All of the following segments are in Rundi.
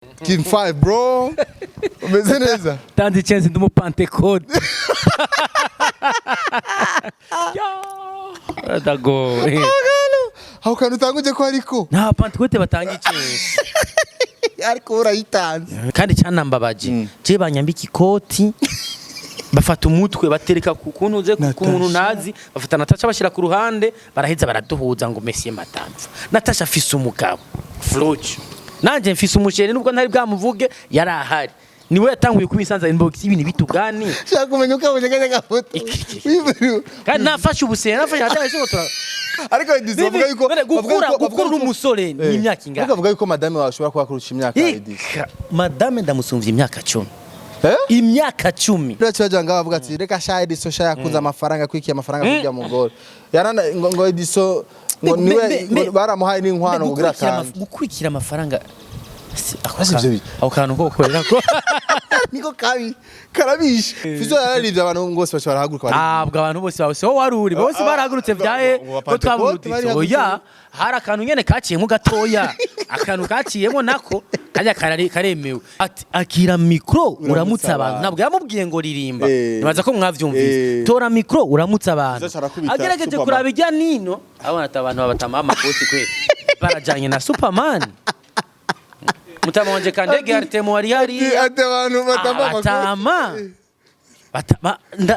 Team 5 bro. Umeze neza? Tanzi chance ndi mu Pentecote. Dago. How can utanguje ko ariko? Na Pentecote batanga ikintu. Ariko urayitanze. Kandi cyanambabaje. Je banyambika ikoti. Bafata umutwe batereka kukuntuze ku muntu nazi bafata Natasha bashira ku ruhande baraheza baraduhuza ngo Messi matanza. Natasha afise umugabo. Floch. Nanje mfise umusheri nubwo ntari bwamuvuge yarahari. Niwe yatanguye kubisanza inbox ibintu bitugani. Shaka kumenya uko abonye gafoto. Kandi nafashe ubusera nafashe hataye sotora. Ariko Edisson avuga yuko gukura umusore ni imyaka ingana. Ariko avuga yuko madame washobora kuba kurusha imyaka Edisson. Madame ndamusumvye imyaka 10. Imyaka 10. Biracho janga bavuga ati reka sha Edisson sha yakunza amafaranga kwiki amafaranga kujya mu gol. Yarana ngo Edisson ngo niwe baramuhaye n'inkwano kugira kandi gukurikira amafaranga ako kantu ko gukorera ko niko kabi karabisha fizo yararivye abantu ngose bashobora haguruka bari abantu bose bose ho waruri bose barahagurutse vyaye ko twabutitse oya hari akantu nyene kaciyemo gatoya akantu kaciyemo nako kajya karemewe ati akira micro uramutsa abantu ntabwo yamubwiye ngo ririmba nibaza ko mwavyumvise tora micro uramutsa abantu agerageje kuraba ijya nino abana abantu babatama amakoti kwe barajanye na Superman Mutama wanje kandege aritemo wari hari ate abantu batama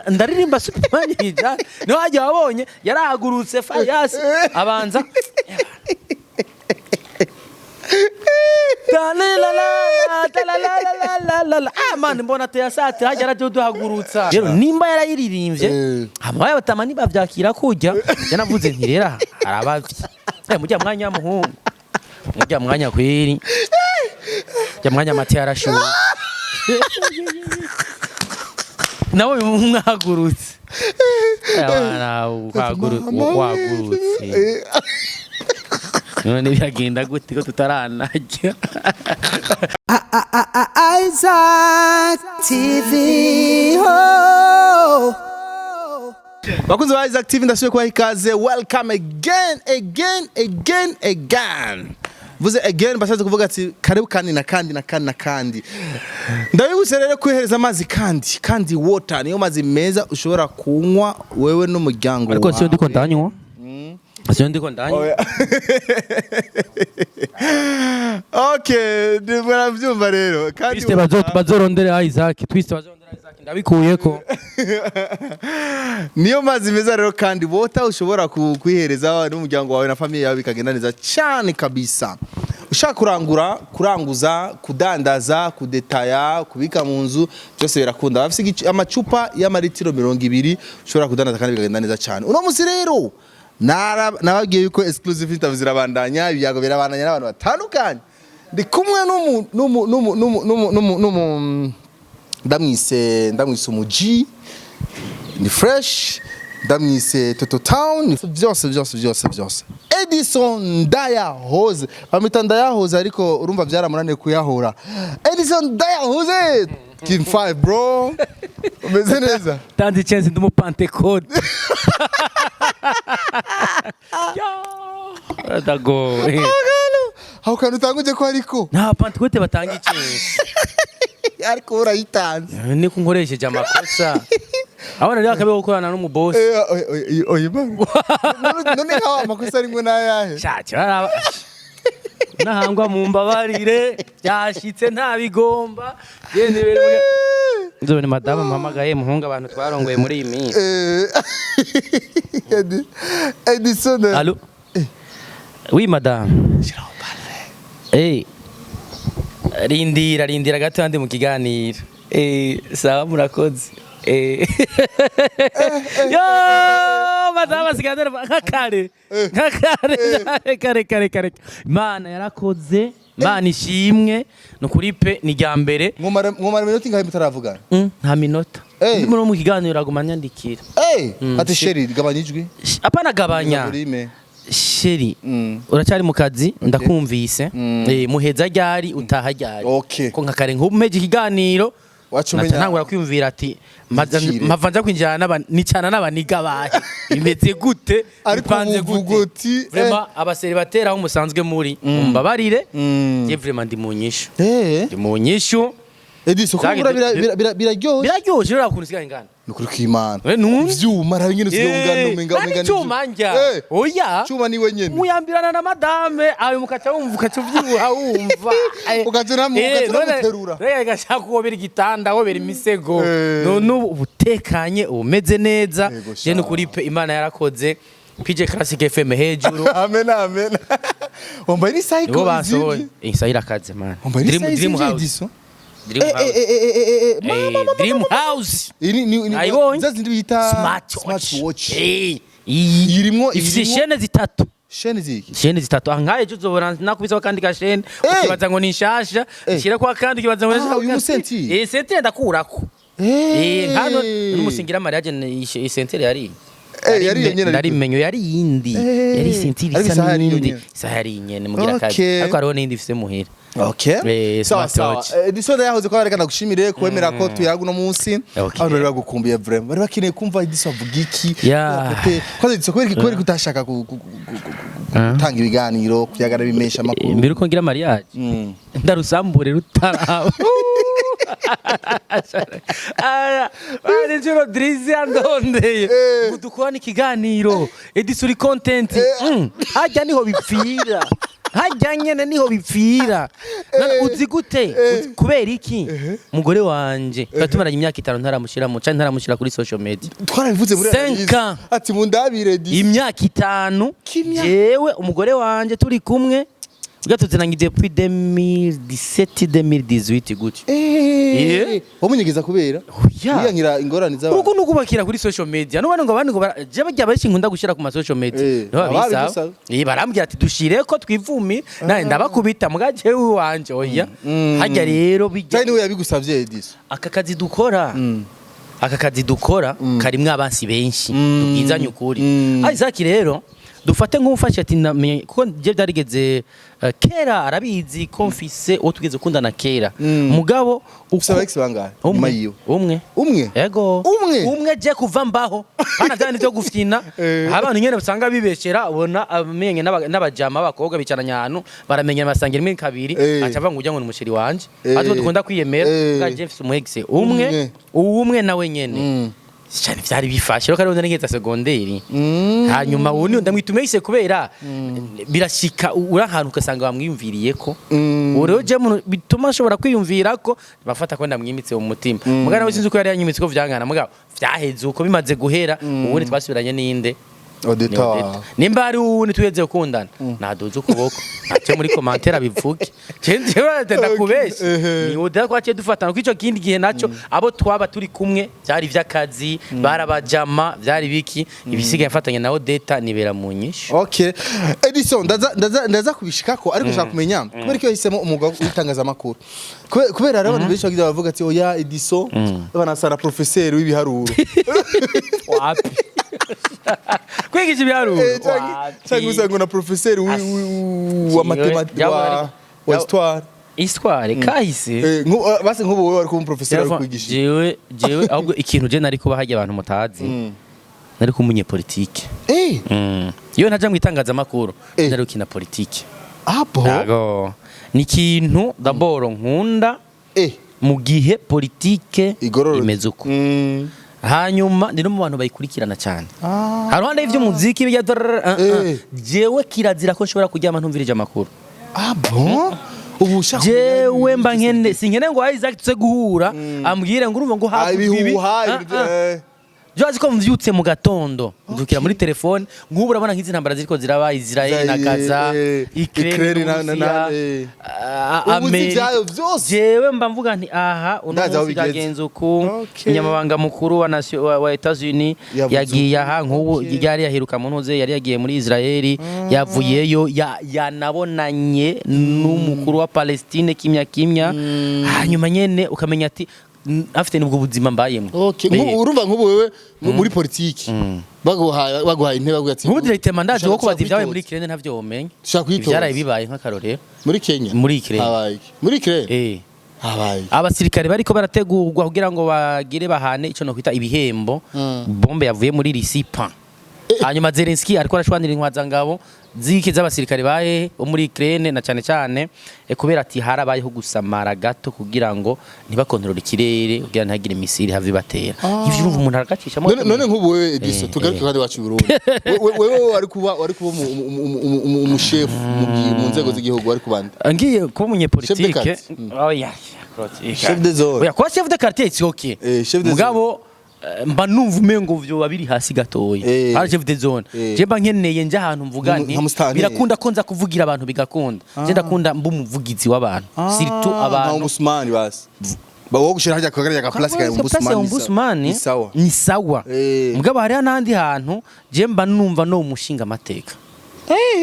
ndaririmba Superman hija no haje wabonye yarahagurutse fayasi abanza man mbona teyasate haje araje duhagurutsa rero nimba yarayiririmbye amaye batama niba vyakira kujya yanavuze nti rera arabavye mujya mwanya muhungu mujya mwanya kweri Jamanya mati arashu. Nawe mwagurutse. Abana wagurutse. None byagenda gute ko tutaranajya. Isaac TV ho. Bakunze ba Isaac TV ndasuye kwa ikaze. Welcome again. Vuze again bashaze kuvuga ati karibu kandi na kandi. Ndabibutse rero kwihereza amazi kandi water niyo mazi meza ushobora kunywa wewe n'umuryango wawe. Ariko sio ndiko ndanywa. Sio ndiko ndanywa. Okay, ndibona byumva rero. Kandi bazorondera Isaac, twiste bazorondera Isaac ndabikuyeko. Niyo mazi meza rero kandi water ushobora kwihereza n'umuryango wawe na family yawe bikagenda neza cyane kabisa. Ushaka kuranguza, kudandaza, kudetaya, kubika mu nzu byose birakunda. Bafise amacupa y'amaritiro 200 ushobora kudandaza kandi bikagenda neza cyane. Uno musi rero nabagiye yuko exclusive interview zirabandanya ibyago birabandanya n'abantu batandukanye. Ndi kumwe ndamwise umuji ni fresh ndamwise Toto Town byose Edisson ndayahoze bamita ndayahoze ariko urumva byaramunaniye kuyahura Edisson ndayahoze Team 5 bro umeze neza Tanzi chance ndi mu Pentecote Dago How can utanguje ko ariko na Pentecote batanga ikintu ariko urayitanze ni kunkoresheje amakosa abana rero akabe gukorana n'umuboss none hawa amakosa ari ngo nayahe cyara nahangwa mu mbabarire byashitse nta bigomba yenewe nzobone madame mpamagaye muhunga abantu twarongoye muri iyi minsi Edisson Allô Oui madame Rindira gato andi mu kiganiro sawa murakoze yo madame asigadera nkakare kare Imana yarakoze Imana ishimwe no kuri pe ni ryambere mwomara minota ingahe mutaravugana nta minota ndimo mu kiganiro agumanya ndikira ati sheri gabanyijwe apana gabanya sheri uracyari mu kazi ndakumvise muheza ryari utaha ryari okay ko nkakare nk'umeje ikiganiro wacumenya ntangura kwiyumvira ati mpavanza kwinjana nicana n'abaniga bahe bimeze gute bipanze gute vraiment abaseri batera aho musanzwe muri mumbabarire je vraiment ndi mu nyishu Edisson kugura biraryoshe urakuntu sigaye ngana nukuri kw'Imana ivyuma raho nyene usiyongana umenga cyuma njya oya cyuma ni wenyene muyambirana na madame ayo mukaca wumva ukacuvyuha wumva ukazana muterura rega gashaka kubera igitanda aho bera imisego none ubutekanye umeze neza je nukuri pe Imana yarakoze PJ Classic FM hejuru amen wambaye ni cycle basohoye insayira kaze man dream house Dream house ayibonye zazindi bita smartwatch irimwo shene zitatu angaye uzobona nakubisa kandi ka shene ukibaza ngo ni nshasha shira kwa kandi ukibaza ngo uyu senti senti ndakurako hano n'umusingira Mariage senti yari ndarimenyo yari yindi yari sentiri isa n'indi sahari nyene mugira kazi ariko hariho n'indi ifise muhira sawa Edisson yahoze ko barekana gushimire kwemera ko tuyaga no munsi abantu bari bagukumbuye vraiment bari bakeneye kumva Edisson avuga iki kwaze Edisson kweri kutashaka gutanga ibiganiro kuyagara bimesha amakuru mbere uko ngira Mariage ndarusambure rutaraho Ari juro Drizzy andondeye gudukwana ikiganiro Edisson uri content hajya niho bipfira hajya nyene niho bipfira uzi gute kubera iki mugore wanje twatumaranye imyaka 5 ntaramushiramo cyane ntaramushira kuri social media twarabivuze muri ati mundabire imyaka 5 jewe umugore wanje turi kumwe gatuzananye depuis 2017 gutyo wamunyegeza kubera yiyankira ingorane z'abantu uko nukubakira kuri social media no bane ngo abandi ngo je bajya bashi nkunda gushira ku ma social media babisa barambwira ati dushire ko twivumi naye ndabakubita mugaje wanje oya hajya rero bijya niwe yabigusavye Edisson aka kazi dukora karimwe abansi benshi tubwizanye ukuri Isaac rero dufate nk'umufashe ati kuko je byarigeze kera arabizi konfise o tugeze kundana kera mugabo usaba ex bangahe umwe yego umwe je kuva mbaho bana byane byo gufyina abantu nyene basanga bibeshera ubona amenye n'abajama abakobwa bicaranya ahantu baramenye basangira imwe kabiri acava ngo ujya ngo n'umusheri wanje atwo dukunda kwiyemera ngaje mfise umu ex umwe nawe nyene cyane byari bifashe rero kandi ngeza secondaire hanyuma ubu ndamwitumeise kubera birashika urahantu ukasanga bamwiyumviriye ko rero je bituma ashobora kwiyumvira ko bafata ko ndamwimitse mu mutima mugana we sinzi ko yari yanyimitse ko vyangana mugabo vyaheze uko bimaze guhera ubundi twasubiranye n'inde Odetta nimba ari ubu tuyeze gukundana naduze ukuboko ntacyo muri commentaire bivuge cyenje batenda kubesha ni Odetta kwace dufatana kwico kindi gihe naco abo twaba turi kumwe byari vyakazi barabajama byari biki ibisigaye mfatanya na Odetta nibera mu nyisho Edisson ndaza kubishikako ariko ushaka kumenya kubera ko yahisemo umugabo utangaza amakuru kubera ari abantu benshi bagize bavuga ati oya Edisson banasara professeur w'ibiharuro wapi kwigisha ibiharuro cyangwa usanga na professeur wa mathématique wa histoire kahise base nk'ubu wowe ari ku professeur ari kwigisha jewe ahubwo ikintu je nari kuba hajya abantu mutazi nari kumunye politique yo ntaje mu itangazamakuru nari ukina politique abo ni ikintu d'abord nkunda mu gihe politique imeze uko hanyuma ndi no mu bantu bayikurikirana cyane haruhande y'ivyo muziki bijya jewe kirazira ko nshobora kuryama ntumvirije amakuru jewe mba nkene sinkene ngo Isaac tuze guhura ambwire ngo urumva ngo habibi Joazi ko mvyutse mu gatondo ndukira muri telefone nk'ubu urabona nk'izi ntambara ziriko ziraba Israel na Gaza Ukraine na Amerika jewe mba mvuga nti aha uno byagenze uku nyamabanga mukuru wa Etats-Unis yagiye aha nk'ubu yari yaheruka mu ntuze yari yagiye muri Israel yavuyeyo yanabonanye n'umukuru wa Palestine kimya hanyuma nyene ukamenya ati afite nubwo buzima mbayemo urumva nk'ubu wewe muri politiki baguhaye intebe bagutse nk'ubu directeur mandaje wo kubaza ibyabaye muri Ukraine ntavyo womenye byaraye bibaye nk'akarorero muri Kenya muri Ukraine habaye muri Ukraine abasirikare bariko barategurwa kugira ngo bagire bahane ico no kwita ibihembo bombe yavuye muri Risipa hanyuma Zelensky ariko arashwanira inkwazangabo ziki z'abasirikare baye bo muri Ukraine na cyane kubera ati harabayeho gusamara gato kugira ngo ntibakontrole ikirere kugira ntagire misiri have batera ivyo urumva umuntu aragacisha none nk'ubu wewe Edisson tugaruke kandi wacu Burundi wewe wari kuba umushefu mu nzego z'igihugu wari kubanda ngiye kuba umunyepolitike chef de zone oya kwa chef de quartier c'est OK mugabo mba numva umengo vyo babiri hasi gatoye hari chef de zone je mba nkeneye nje ahantu mvuga nti birakunda konza kuvugira abantu bigakunda je ndakunda mba umuvugizi w'abantu surtout abantu Ombudsman basi bawo gushira hajya kwagarya ka place ka Ombudsman ni sawa mugabo hari n'andi hantu je mba numva no umushinga amateka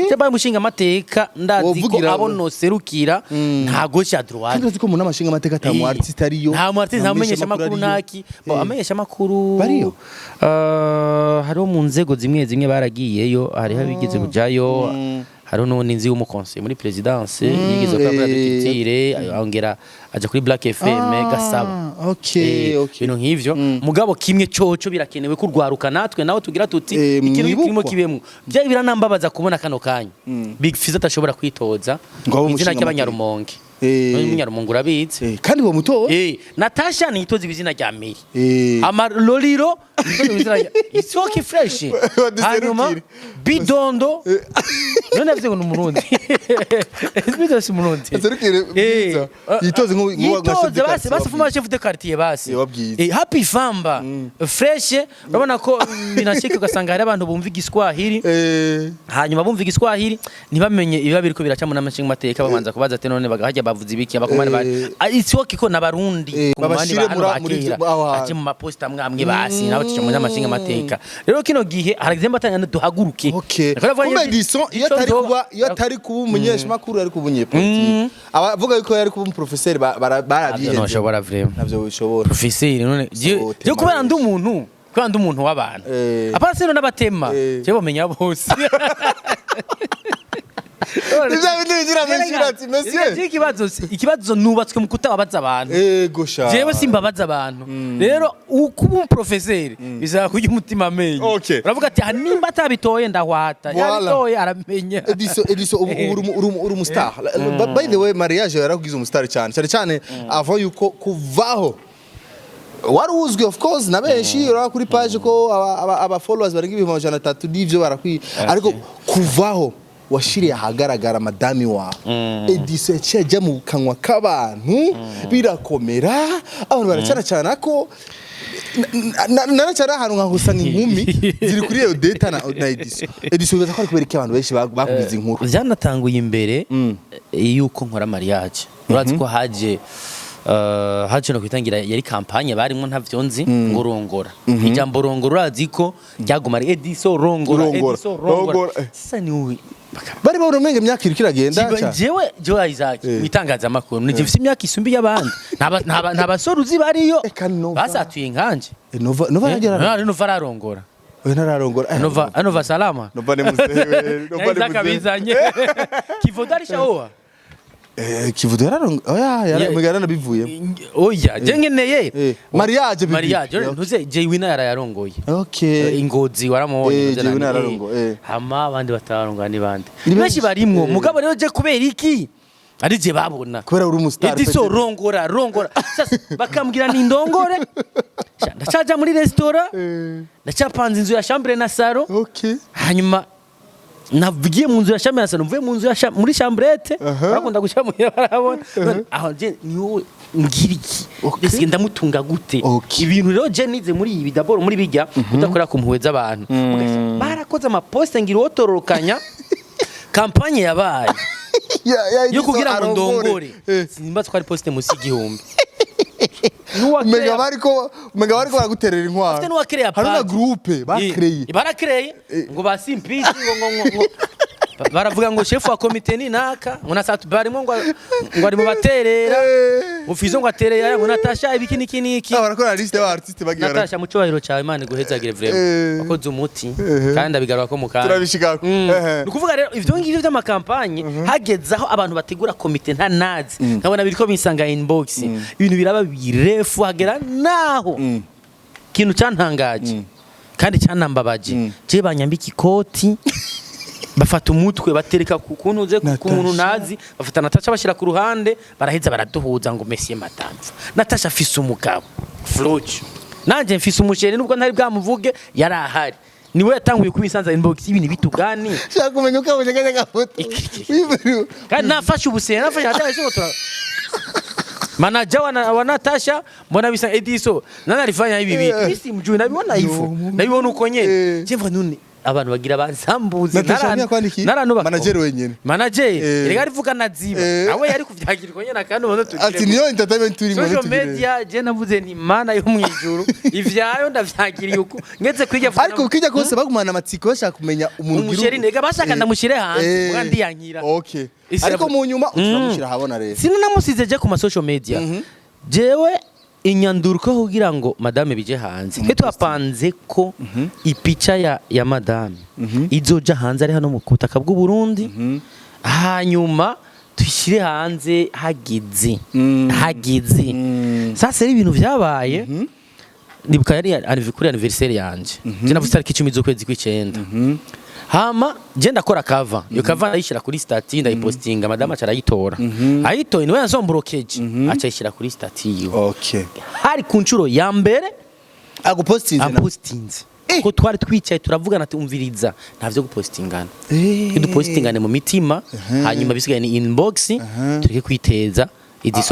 Cyaba mushinga amateka ndazi ko abono serukira ntago cya droit kandi ko umuntu amashinga amateka atamu artiste ariyo nta mu artiste ntamenyesha makuru naki amenyesha makuru bariyo hari mu nzego zimwe baragiyeyo hari habigeze kujayo hari none nzi w'umukonseil muri presidence yigeze kwa agriculture angera aje kuri Black FM gasaba ibintu nk'ivyo mugabo kimwe coco birakenewe kurwaruka natwe nawe tugira tuti ikintu kirimo kibemwe bya biranambabaza kubona kano kanya Big Fizz atashobora kwitoza izina cy'abanyarumonge n'umunyarumonge urabizi kandi bo muto Natasha nitoza ibizina rya Meri amaroliro isoki fresh hanyuma bidondo none avye ngo n'umurundi bidondo si umurundi yitoze yitoze basi fuma chef de quartier basi happy famba fresh urabona ko binashike ugasanga hari abantu bumva igiswahili hanyuma bumva igiswahili ntibamenye ibiba biriko biraca mu namashinga mateka bamanza kubaza ate none bagahajya bavuze ibiki abakomane bari isoki ko n'abarundi babashire muri aje mu maposta amwe basi nawe tuca mu namashinga mateka rero kino gihe haragizemba atanya duhaguruke kumbe Edisson iyo atari kuba umunyesha makuru ari kuba umunyepolitike abavuga yuko yari kuba umuprofesseur barabyihenze no shobora vraiment navyo bishobora professeur none je kubera ndi umuntu w'abantu apana sino n'abatema je bomenya bose ikibazo nubatswe mu kutababaza abantu jewe simbabaza abantu rero kuba umuprofesseur bizaba kujya umutima amenye uravuga ati nimba atabitoye ndahwata yabitoye aramenya Edisson uri umustar by the way Mariage yarakugize umustar cyane avant yuko kuvaho wari uzwi of course na benshi ura kuri page ko aba followers barenga 300 n'ivyo barakwi ariko kuvaho washiriye ahagaragara madami wa Edisson cyaje mu kanwa k'abantu birakomera abantu baracyana ko naracara ahantu nkahusanga inkumi ziri kuri Odetta na Edisson biza ko kubereka abantu benshi bakugize inkuru byanatanguye imbere yuko nkora mariage urazi ko haje no kwitangira yari kampanye barimo ntavyonzi ngo rongora ijambo rongora urazi ko ryaguma ari Edisson rongora sasa ni bari barumenge imyaka iragenda jewe Isaac witangaza amakuru nije mfite imyaka isumbi y'abandi nta basore uzi bariyo basatuye nkanje Nova ararongora Nova salama Nova ne muzewe Nova kabizanye kivodari shawa kivudera oya bivuye oya je ngeneye Mariage ntuze Jewina yararongoye ingozi waramubonye Jewina yararongoye hama abandi batarongoye ni bande benshi barimwo mugabo rero je kubera iki ari je babona kubera uri umustar Edisson rongora sasa bakambwira ni ndongore ndacaja muri restaurant ndacapanze inzu ya chambre na saro hanyuma navugiye mu nzu ya chambre na saro mvuye mu nzu ya muri chambrette barakunda guca mu barabona aho je niwe ngiriki ese ndamutunga gute ibintu rero je nize muri ibi d'abord muri bijya udakora ku mpuweza abantu barakoze amaposte ngira otororokanya kampanye yabaye yo kugira ngo ndongore simba twari poste musi igihumbi Mega bariko baraguterera inkwara. Afite nuwa create hari na groupe barakreye ngo basimpisi ngo baravuga ngo chef wa comité ni naka ngo nasatu barimo ngo ari mu baterera ufizo ngo atereye ngo Natasha ibiki niki barakora liste y'abartiste bagira Natasha mu cyubahiro cyawe Imana iguhezagire vraiment wakoze umuti kandi abigaruka ko mukanya turabishikako nukuvuga rero ivyo ngivyo by'amakampanye hagezaho abantu bategura komite nta nazi nkabona biriko bisanga inbox ibintu biraba birefu hagera naho kintu cyantangaje kandi cyanambabaje je banyambika ikoti bafata umutwe batereka kuntu uze ku muntu nazi bafata Natasha bashira ku ruhande baraheza baraduhuza ngo Messi madame Natasha afise umugabo Floch nanje mfise umusheri nubwo ntari bwamuvuge yarahari niwe yatanguye kubisanza inbox ibintu bitugani shaka kumenya uko abonye kanya gafoto kandi nafashe ubusera nafashe Natasha ngo manager wa Natasha mbona bisa Edisson nanarifanya hivi hivi kwisi mjui nabibona hivyo nabibona uko nyene cyemva none abantu bagira bansambuze narano manager wenyene manager rega rivuga naziba nawe yari kuvyagira uko nyene kandi umuntu tugire ati niyo entertainment turi muri social media je navuze nti mana yo mwijuru ivyayo ndavyagiriye uko ngeze kwijya ariko ukijya kose bagumana amatsiko bashaka kumenya umuntu umusheri nega bashaka ndamushire hanze kandi yankira okay ariko mu nyuma utamushira habona rero sinamusize je ku ma social media jewe inyanduruko kugira ngo madame bije hanze twe twapanze ko ipicha ya madame izoja hanze ari hano mu butaka bw'u Burundi hanyuma tuyishire hanze hagize sasa rero ibintu byabaye nibuka yari kuri anniversaire yanje je navuze tariki 10 z'ukwezi kw'icenda hama je ndakora cover yo cover ayishira kuri stati ndayipostinga madame acarayitora ayitoye niwe yazomborokeje acayishira kuri stati yo okay hari ku ncuro ya mbere agupostinze ko twari twicaye turavugana ati umviriza ntavyo gupostingana dupostingane mu mitima hanyuma bisigaye ni inbox tureke kwiteza izi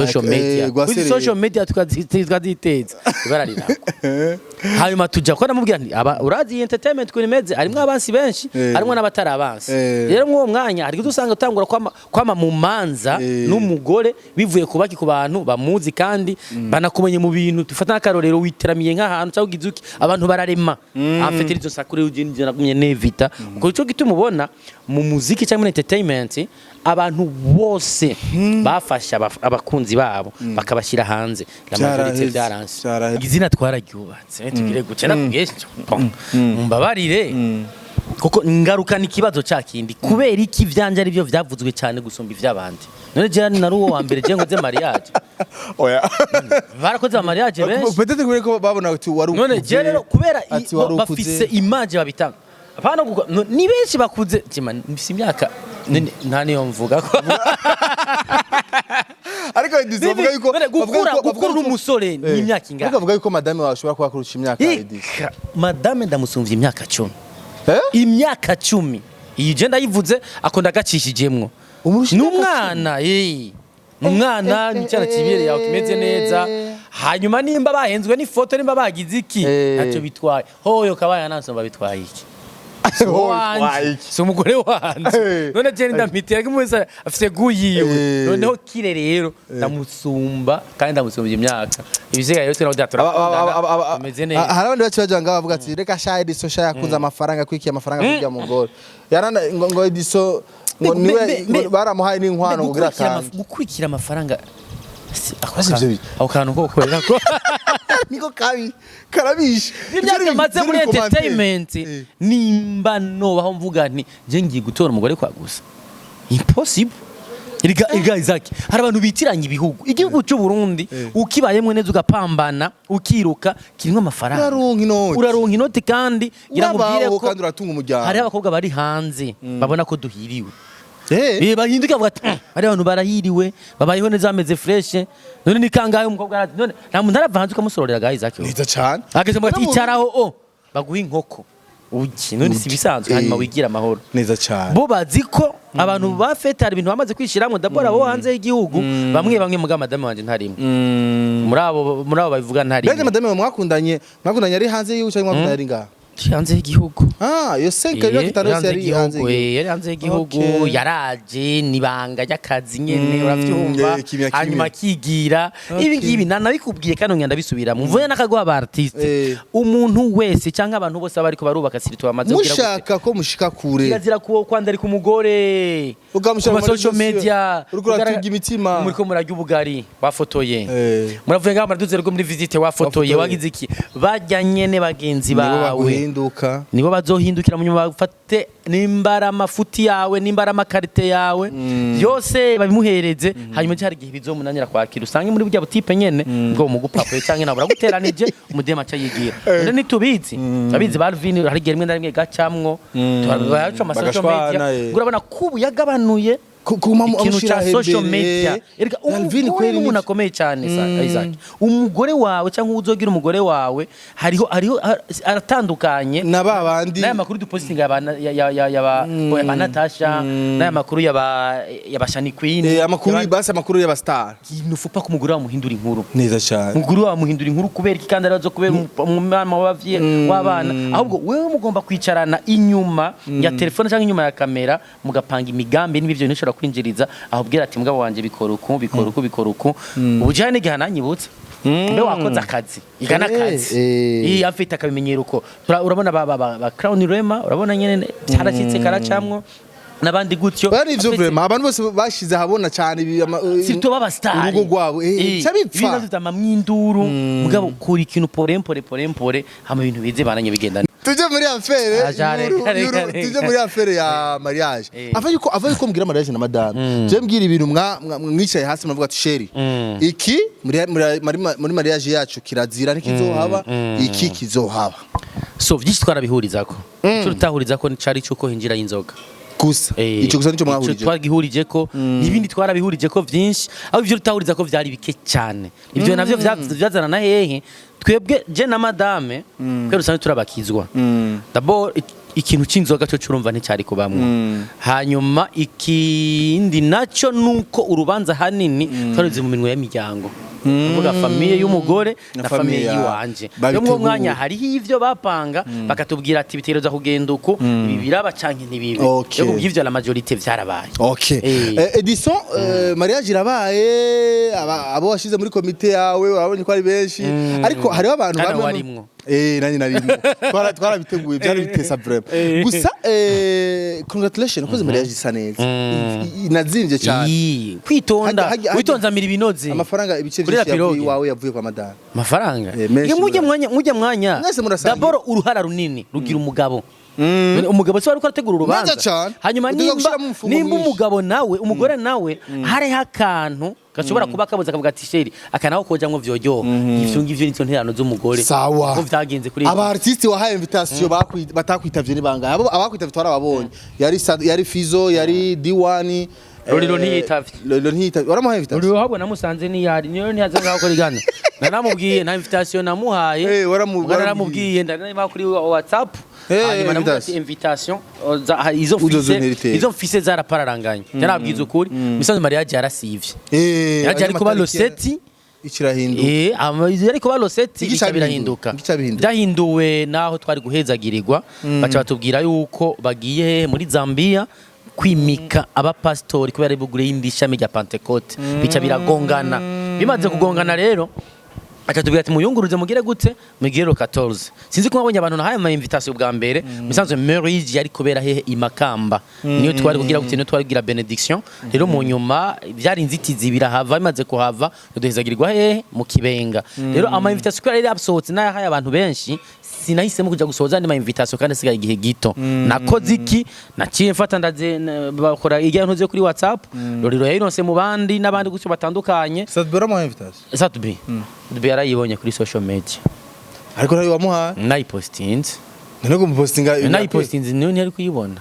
social media tukaziteza ibararira hanyuma tujya ko namubwira nti urazi entertainment kuri meze arimwe abansi benshi arimwe n'abatari abansi rero mwo mwanya hari dusanga utangura kwama mu manza n'umugore bivuye kubaki ku bantu bamuzi kandi banakumenye mu bintu dufata n'akarorero witeramiye nk'ahantu cyangwa gizuki abantu bararema afite izo sakure ugende nagumye nevita kuko cyo gitumubona mu muziki cyangwa mu entertainment abantu bose bafasha abakunzi babo bakabashira hanze la majorité byaranse izina twaragyubatse tugire gucera kugesho mbabarire kuko ngaruka nikibazo cyakindi kubera iki vyanje ari byo vyavuzwe cyane gusumba ivy'abandi none je nari uwo wa mbere je ngoze mariage oya barakoze mariage benshi peut-être ko babona ati wari none je rero kubera bafise image babitanga apana ni benshi bakuze tima mfise imyaka nta niyo mvuga ko ariko Edisson avuga yuko gukura umusore ni imyaka ingana avuga yuko madame wawe ashobora kuba kurusha imyaka Edisson madame ndamusumvye imyaka 10 imyaka 10 iyi je ndayivuze akonda gacishijemwo n'umwana umwana n'icyana kibere yawe kimeze neza hanyuma nimba bahenzwe n'ifoto nimba bagize iki ntacyo bitwaye hoyo kabaya nansomba bitwaye iki so umugore wanje none je ndampitiye kumwesa afite guyiwe noneho kire rero ndamusumba kandi ndamusumbye imyaka ibisigaye yose naho datora ameze neza hari abandi baciye bavuga ati reka sha Edisson sha yakunze amafaranga kwiki amafaranga kujya mugore yarana ngo Edisson ngo niwe baramuhaye n'inkwano kugira kandi gukurikira amafaranga aho kantu ko korera ko niko karabisha imyaka maze muri entertainment nimba no baho mvuga nti je ngiye gutora umugore kwa gusa impossible iriga izaki hari abantu bitiranye ibihugu igihugu cyo Burundi ukibayemwe neza ugapambana ukiruka kirimwe amafaranga uraronka inoti kandi iramubwire ko kandi uratunga umuryango hari abakobwa bari hanze babona ko duhiriwe bahinduka bavuga ati hari abantu barahiriwe babayeho neza bameze fresh none ni kangahe umukobwa none nta muntu arava hanze ukamusororera gahe zake neza cyane ageze mu ati icaraho baguha inkoko uki none si bisanzwe hanyuma wigira amahoro neza cyane bo bazi ko abantu bafete hari ibintu bamaze kwishiramo ndabora bo hanze y'igihugu bamwe muga madame wanje ntarimwe muri abo babivuga ntarimwe mbega madame mwakundanye ari hanze y'ubu cyangwa mwakundanye ari ngaha hanze y'igihugu. Iyo 5 yo kitano yari hanze y'igihugu. Yari hanze y'igihugu yaraje nibanga y'akazi nyene uravyumva hanyuma kigira ibi ngibi nanabikubwiye kano nyanda bisubira mvuye nakagwa aba artiste umuntu wese cyangwa abantu bose bariko barubaka sirito bamaze kugira mushaka ko mushika kure kirazira ko kwandari ku mugore ugamushaka social media urugura imitima muriko murajya ubugari bafotoye muravuye ngaho maraduze rwo muri visite wafotoye wagize iki bajyanye ne bagenzi bawe nibo bazohindukira mu nyuma bafate nimbara amafuti yawe nimbara amakarite yawe yose babimuhereze hanyuma cyari gihe bizomunanira kwakira usange muri burya butipe nyene ngo mugupapuye cyangwa nabura guteranije umudema cha yigira none nitubizi abizi Balvin hari gihe rimwe na rimwe gacamwo twabaca amasocial media urabona kubu yagabanuye ikintu cha social media erega umuntu akomeye cyane Isaac umugore wawe cyangwa uzogira umugore wawe hariho aratandukanye naba bandi n'aya makuru dupostinga ya Natasha n'aya makuru ya Shani Queen amakuru base amakuru ya star nufupa ku mugore wa muhindura inkuru neza cyane umugore wa muhindura inkuru kubera ikikandara zo kubera umwana wabavye wabana ahubwo wewe mugomba kwicarana inyuma ya telefone cyangwa inyuma ya kamera mugapanga imigambi n'ibivyo nishobora kwinjiriza ahubwira ati mugabo wanje bikora uku ubujane gihananyibutse mbe wakoze akazi igana akazi afite akabimenyero uko urabona ba Crown Rema urabona nyene cyarashitse karacamwo nabandi gutyo bari ivyo vraiment abantu bose bashize habona cyane sirto baba star urugo gwabo cyabipfa ibintu zitama mwinduru mugabo kuri ikintu porempore hama ibintu bize bananye bigenda tuje muri affaire ya mariage ava yuko mbwira mariage na madame je mbwira ibintu mwicaye hasi mwavuga ati sheri iki muri mariage yacu kirazira ntikizohaba iki kizohaba so vyinshi twarabihurizako cyo rutahurizako nicari cyuko hinjira y'inzoga gusa ico gusa nico mwahurije twagihurije ko nibindi twarabihurije ko vyinshi aho ivyo rutahuriza ko vyari bike cyane ivyo navyo vyazana na hehe twebwe je na madame kwero usanga turabakizwa d'abord ikintu c'inzoga cyo curumva nticyari kubamwe hanyuma ikindi naco nuko urubanza hanini twarize mu minwe y'miryango uvuga famille y'umugore na famille yiwanje yo mu mwanya hari ivyo bapanga bakatubwira ati bitereza kugenda uko ibi biraba canke ntibibe yo kubyivyo la majorité vyarabaye Edisson mariage irabaye abo washize muri komite yawe urabonye ko ari benshi ariko hariho abantu bamwe nani narimo twarabiteguye byari bitesa vraiment gusa congratulations koze mariage isa neza inazimvye cyane kwitonda witonzamira ibinoze amafaranga ibice byinshi wawe yavuye kwa madame amafaranga mujye mwanya d'abord uruhara runini rugira umugabo umugabo se wari kwarategura urubanza hanyuma nimba umugabo nawe umugore nawe hari hakantu gashobora kuba kabuza kavuga ati sheri akanaho kojamwe vyojyoha ivyo ngivyo nityo nterano z'umugore ko vyagenze kuri aba artiste wahaye invitation batakwitavye ni banga abakwitavye twarababonye yari Fizo yari D1 Lolilo ntiyitavye waramuhaye invitation Lolilo habwo namusanze ni yari niyo ntiyaza ngaho ko rigana nanamubwiye na invitation namuhaye waramubwiye ndanima kuri WhatsApp hanyuma namuhaye invitation izo mfise zarapararanganye yarabwiza ukuri misanze mariage yarasivye yaje ariko ba Loseti ikirahinduka ariko ba Loseti ikabirahinduka byahinduwe naho twari guhezagirirwa baca batubwira yuko bagiye muri Zambia kwimika aba pastori kubera ibugure y'indishami rya Pentecote bica biragongana bimaze kugongana rero akatubwira ati muyunguruze mugire gute mugire 14 sinzi ko mwabonye abantu nahaye ama invitation bwa mbere misanzwe Mariage yari kubera hehe imakamba niyo twari kugira gute niyo twari kugira benediction rero mu nyuma byari inzitizi birahava bimaze kuhava duhezagirirwa hehe mu Kibenga rero ama invitation ko yari absolute nahaye abantu benshi sinahisemo kuja gusoza andi ma invitation kandi sigaye igihe gito nakoze iki naciye mfata ndaze bakora igihe ntuze kuri WhatsApp rero yayironse mu bandi nabandi gutyo batandukanye Satbera mu invitation Satbi yarayibonye kuri social media ariko nayo wamuha nayipostinze none gupostinga nayipostinze niyo ntari kuyibona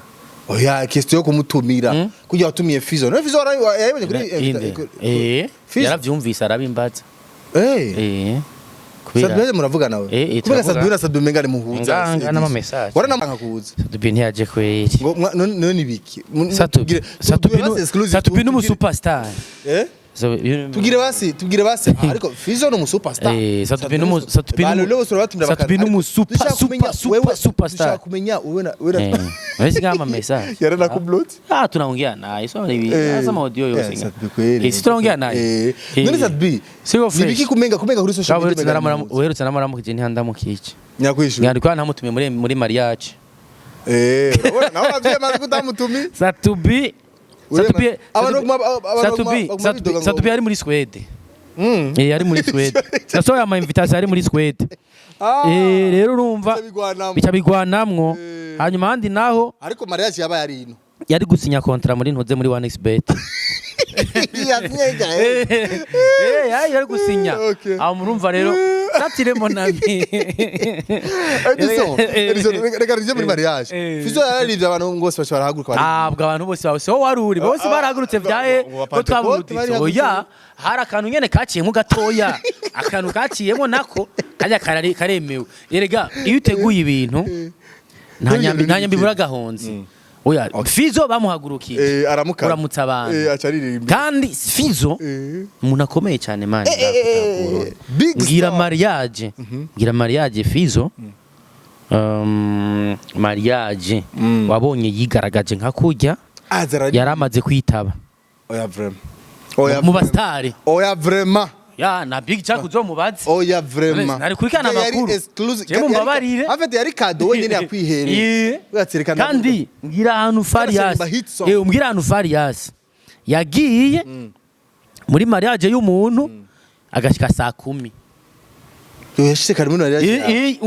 oya question yo kumutumira kugira watumiye Fizo no Fizo yayibonye kuri yaravyumvise arabimbaza Sabonnez muravugana nawe kubera Sabonnez ngane muhuza ngana ama message waranamanga kuza Sabonnez yaje kweri ngo none nibiki Sabonnez n'umu superstar tugire basi ariko Fizo no superstar Satubi no superstar kumenya wewe wewe kama message yara na kublot tunaongea naye sio hivi sasa audio yose sisi tunaongea naye nani Satubi sio fresh nibiki kumenga kuri social media wewe namaram kujeni handamu kici nyakwishu ngandikwa ntamutume muri mariage naona vile mazi kutamutumi Satubi Satubi ari muri Swede ari muri Swede nasoya ama invitation ari muri Swede rero urumva bica bigwanamwo hanyuma handi naho ariko mariage yabaye ari ino yari gusinya contrat muri ntoze muri 1xbet yari gusinya aho murumva rero satiremo nami Edisson reka rije muri mariage Fizo yararivye abantu ngose bashobora haguruka bari abantu bose bose ho waruri bose barahagurutse vyaye ko twabutitse oya hari akantu nyene kaciyemo gatoya akantu kaciyemo nako kajya karemewe erega iyo uteguye ibintu nta nyambi buragahonze oya Fizo bamuhagurukiye uramutsa abantu kandi Fizo umuntu akomeye cyane mani ngira mariage Fizo mariage wabonye yigaragaje nka kurya yaramaze kwitaba mu bastari vraiment ya na big chat kuzomubaze oya vraiment nari kurikana amakuru je mumbabarire afite yari kado wenyine yakwihereye ugatserekana kandi ngira ahantu Farias umbwira ahantu Farias yagiye muri mariage y'umuntu agashika saa 10 yashise kare muri mariage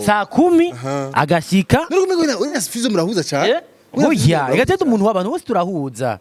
saa 10 agashika uri Fizo murahuza cyane oya igatete umuntu w'abantu bose turahuza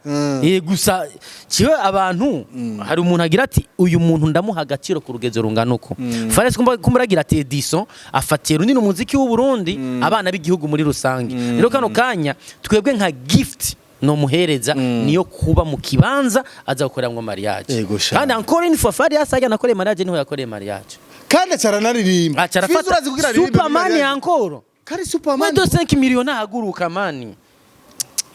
gusa ciwe abantu hari umuntu agira ati uyu muntu ndamuha agaciro ku rugezo rungana uko Farias kumuragira ati Edisson afatiye runini umuziki w'u Burundi abana b'igihugu muri rusange rero kano kanya twebwe nka gift no muhereza niyo kuba mu kibanza aza gukorera ngo mariage kandi encore une fois Farias ajya nakoreye mariage niho yakoreye mariage kandi acaranaririmba Fizo urazi kugira Superman encore kari Superman do 5 millions ahaguruka mani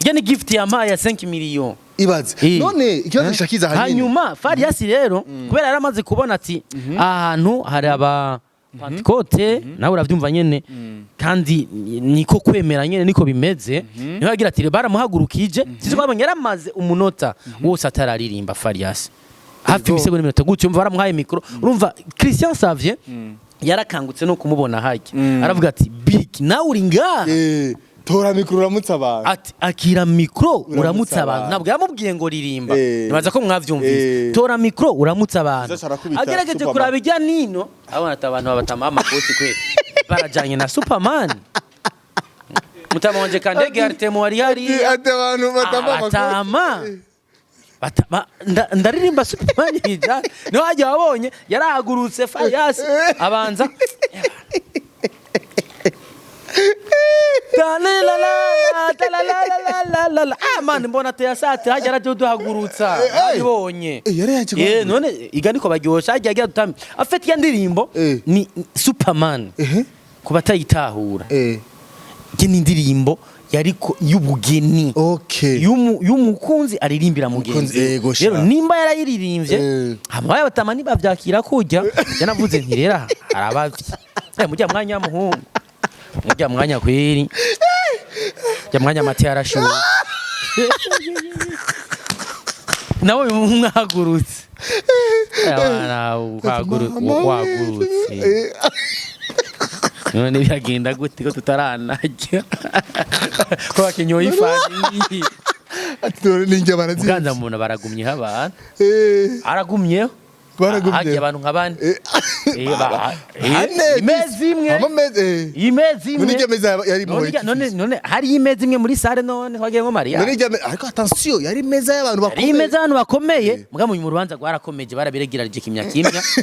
yani gift ya maya 5 millions ibaze none ikibazo gishakiza hanyuma Farias rero kubera yaramaze kubona ati ahantu hari aba Pentecôte nawe uravyumva nyene kandi niko kwemera nyene niko bimeze niho yagira ati baramuhagurukije sizo kwabonye yaramaze umunota wose atararirimba Farias hafi imisego n'iminota gutyo umva baramuhaye micro urumva Christian Xavier yarakangutse no kumubona haki aravuga ati big nawe uri ngaha tora mikro uramutsa abantu ati akira mikro uramutsa abantu ntabwo yamubwiye ngo ririmba nibaza ko mwavyumvise tora mikro uramutsa abantu agerageje kuraba ijya nino abana abantu babatama amakoti kwe barajanye na Superman mutama wanje kandege artemo wari hari ate abantu batama ndaririmba Superman ija no ajya wabonye yarahagurutse Farias abanza man mbona teyasate hajya radio duhagurutsa abibonye none iganiko bagyosha hajya agira dutami afite ya ndirimbo ni Superman kuba tayitahura ni indirimbo yariko y'ubugeni y'umukunzi aririmbira mugenzi rero nimba yarayiririmbye amabaye batamani bavyakira kujya yanavuze nti rera arabavye mujya mwanya w'umuhungu mujya mwanya kweri mujya mwanya mati yarashuwe nawe mwagurutse abana wagurutse none byagenda gute ko tutaranajya ko bakinyoye ifani atore ninjye barazi ganza umuntu baragumye abantu aragumyeho hagiye abantu nk'abandi imezi imwe none hari imezi imwe muri sare none twagiye nko Maria ariko attention yari imeza y'abantu bakomeye imeza y'abantu bakomeye muga mu rubanza rwarakomeje barabiregirarije kimya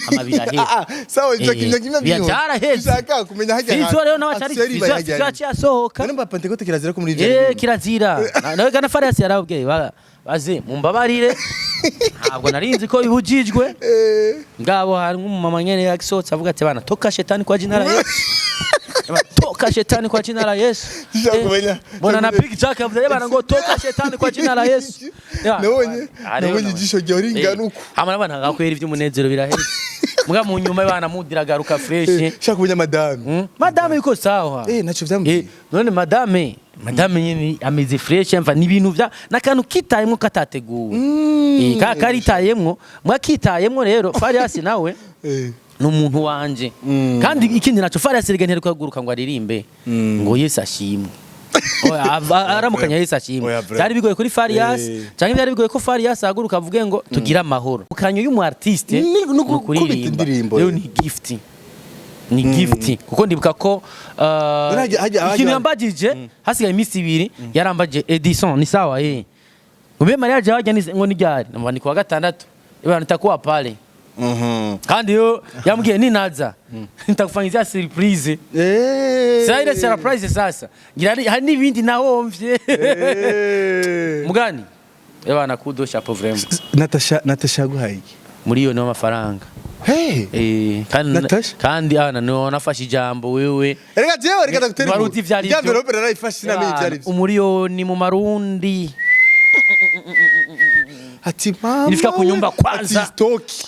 amabira he sawa kimya byaraheze kumenya hajya Fizo rero nawe cyari Fizo cyasohoka none ba Pentecôte kirazira ko muri ivyo kirazira nawe gana Farias yarabwiye baze mumbabarire ntabwo narinzi ko ibujijwe ngabo hari nk'umumama nyene yagisotse avuga ati bana toka shetani kwa jina la Yesu toka shetani kwa jina la Yesu. Mbona na Big Jack avuze bana ngo toka shetani kwa jina la Yesu. Nabonye ijisho ryo ringanuko. Hamwe bana ngakwera ivy'umunezero biraheze. Mbwa mu nyuma bana mudira garuka fresh. Shaka kunya madame. Madame yuko sawa. Nacho vyambwiye. None madame nyine ameze fresh mva ni ibintu vya nakantu kitayemwo katateguwe. Karitayemwo mwakitayemwo rero Farias nawe n'umuntu wanje kandi ikindi naco Farias rigentera kwaguruka ngo aririmbe ngo Yesu ashimwe. Aramukanya Yesu ashimwe. Byari bigoye kuri Farias cyangwa byari bigoye ko Farias aguruka avuge ngo tugira amahoro. Ukanyo y'umu artiste no kuririmba rero ni gift. Ni gift kuko ndibuka ko ikintu yambagije hasigaye imisi 2 yarambaje Edisson ni sawa ngombe Mariage wajya ngo ni ryari ni kwa gatandatu ibana nitakuwa pale kandi yo yambwiye ni naza nitakufanyizia surprise sasa ile surprise sasa ngira hari nibindi nahomvye mugani ibana kudo chapeau vraiment Natasha guhaye muri yo no mafaranga kandi ana no nafashe ijambo wewe reka jewe reka dagutera baruti vyari ijambo robera rayifashe na byari umuriyoni mu marundi ati mama nifika kunyumba kwanza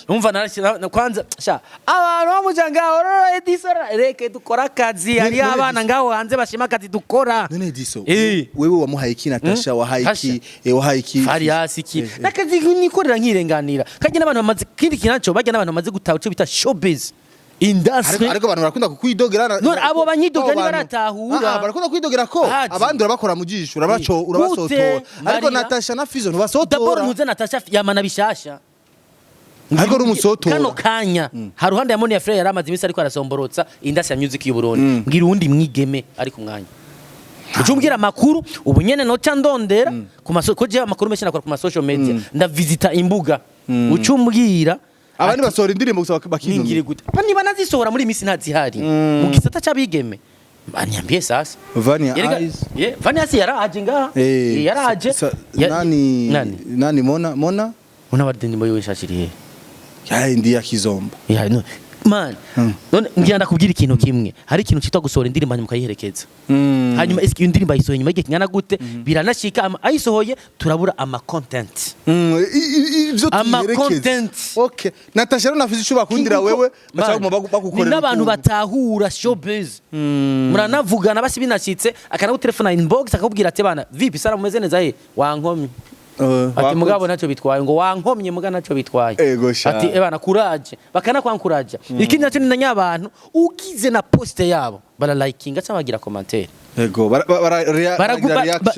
umva narashira kwanza sha abantu bamujanga orora Edisson reke dukora kazi ari abana ngaho hanze bashima kazi dukora none Edisson wewe wamuhaye iki Natasha wahaye iki Farias iki nakazi nikorera nkirenganira kaje n'abantu bamaze kindi kinacho bajya n'abantu bamaze gutaha cyo bita showbiz industry ariko abantu barakunda kukwidogera none abo banyidogera ni baratahura barakunda kwidogera ko abandi urabakora mu jisho urabasotora ariko Natasha na Fizo ntubasotora d'abord ntuze Natasha yamana bishasha ariko rumusotora kano kanya haruhande ya Monia Frere yaramaze imisi ariko arasomborotsa industry ya music y'u Burundi ngira undi mwigeme ari ku mwanya ucumbwira amakuru ubu nyene noca ndondera ku masoko je amakuru menshi nakora ku ma social media ndavisita imbuga ucumbwira abandi basohora indirimbo gusa bakingire gute bani banazisohora muri imisi ntazihari mu gisata cy'abigeme banyambiye sasa Vania si yaraje ngaha yaraje nani mona badindimbo yishashiriye indi ya Kizomba man none ngira ndakubwira ikintu kimwe hari ikintu cyitwa gusohora indirimbo hanyuma kayiherekeza hanyuma eski indirimbo ayisohoye nyuma y'igikingana gute biranashika ayisohoye turabura ama content ivyo content okay Natasha rero nafize icyo bakundira wewe bashaka bagukorera n'abantu batahura showbiz muranavugana basi binashitse akanagutelefona inbox akakubwira ati bana vipi sara mumeze neza wankomye ati mugabo naco bitwaye ngo wankomye muga naco bitwaye ati ebana courage bakana kwankuraja ikindi naco ni nyabantu ukize na poste yabo bara likinga cyangwa bagira commentaire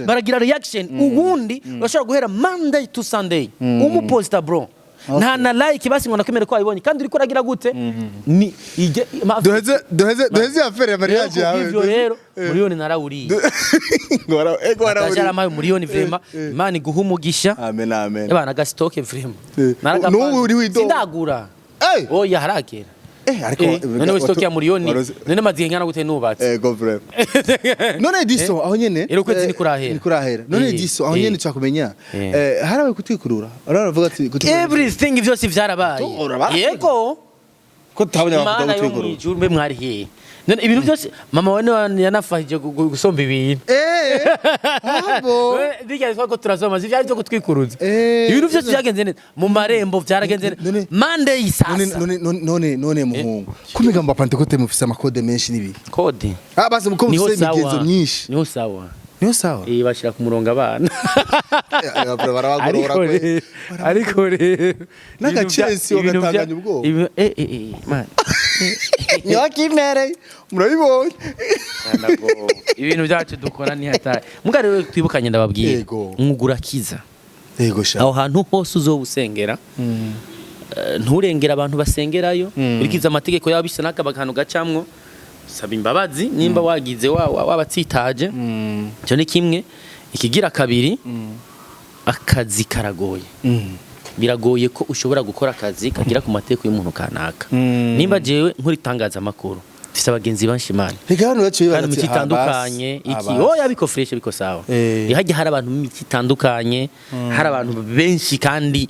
baragira reaction ubundi bashobora guhera Monday to Sunday umuposta bro nta na like basi ngo nakwemere ko ayibonye kandi uri kuragira gute ni doheze afere ya Mariage yawe ivyo rero miliyoni narawuriye Natasha amaye miliyoni vrema Imana guhumugisha amen ebana ga stock vrema n'ubu uri wido sindagura oya harakera ariko none we stock ya miliyoni none maziye ngana gute nubatse go vrema none Edisson aho nyene rero kwezi ni kurahera none Edisson aho nyene cyakumenya harawe kutwikurura aravuga ati everything byose vyarabaye yego ko tabanya bakunda kutwikurura mbe mwari he none ibintu byose mama wane yanafahije gusomba ibintu abo bijya ko turazoma zivya byo kutwikuruza ibintu byose byagenze neza mu marembo byaragenze Monday sasa none muhungu kumigamba Pentecote mufise amakode menshi nibi kode basi muko mufise imigenzo myinshi niho sawa bashira ku murongo abana ariko rero n'agacesi wagatanganya ubwo man nyakimere murabibonye ibintu byacu dukora ni hatari muga rero twibukanye ndababwiye mwugura kiza aho hantu hose uzobusengera nturengera abantu basengerayo urikiza amategeko yabise n'akabakantu gacamwo saba imbabazi nimba wagize wabatsitaje cyo ni kimwe ikigira kabiri akazi karagoye biragoye ko ushobora gukora akazi kagira ku mateko y'umuntu kanaka nimba jewe nkuri tangaza amakuru fisa abagenzi benshi man reka hano baciye kandi mititandukanye iki oya biko fresh biko sawa hajya hari abantu mititandukanye hari abantu benshi kandi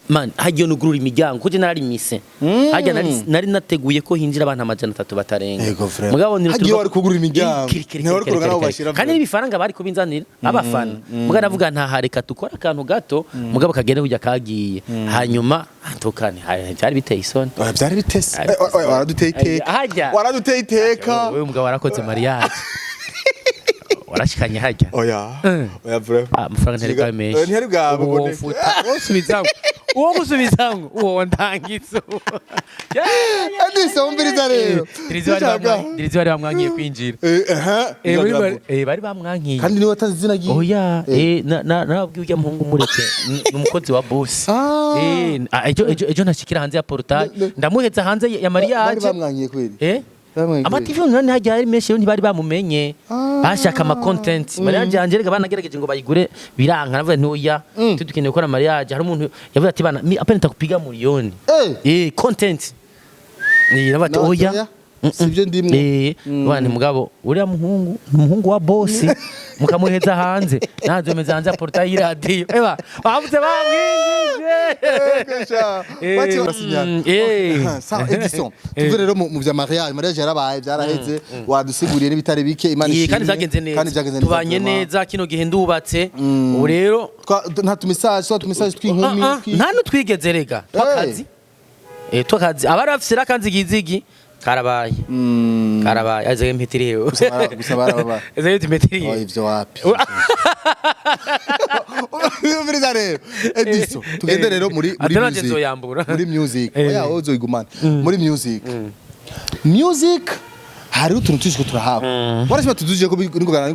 man hajya no gurura imiryango kuje nari mise hajya nari nateguye ko hinjira abantu amajana 3 batarenga mugabo ni hajya wari kugurura imiryango ne wari kurugana abo bashira kandi ibifaranga bari kubinzanira abafana mugabo navuga nta hareka tukora akantu gato mugabo kagere kujya kagiye hanyuma atokane byari biteye isoni byari bitese waraduteye iteka waraduteye iteka wewe mugabo warakoze mariage warashikanye hajya oya bravo amafaranga ntari bwamenye ntari bwabo uwo gusubizango uwo ndangitso Edisson mbiriza rero dirizi bari bamwankiye kwinjira bari bamwankiye kandi niwe atazi izina giye oya nababwiye ujya muhungu mureke n'umukozi wa boss ejo nashikira hanze ya Partage ndamuheza hanze ya Mariage bari bamwankiye kweli amativi none hajya ari menshi ntibari bamumenye bashaka ama content Mariage yanjerega banagerageje ngo bayigure biranka navuga ntoya tudukeneye gukora Mariage hari umuntu yavuze ati bana apana nitakupiga miliyoni content ni nabati oya sivyo ndimwe bana mugabo uriya muhungu wa boss mukamuheza hanze nazo meza hanze Partage radio bavuze bamwinjije sa Edisson tuve rero mu vya mariage yarabaye byaraheze wadusiguriye n'ibitare bike imana ishimwe kandi zagenze neza tubanye neza kino gihe ndubatse ubu rero nta tumisaje twinkumi nta nutwigeze rega twakazi abari bafise rakanzi gizigi karabaye aze mpitiriwe gusa baraba aze mpitiriwe ivyo wapi umviriza rero Edisson tugende rero muri music oya ozoigumana muri music hari utuntu twishwe turahawe warashima tuduje ko ningoga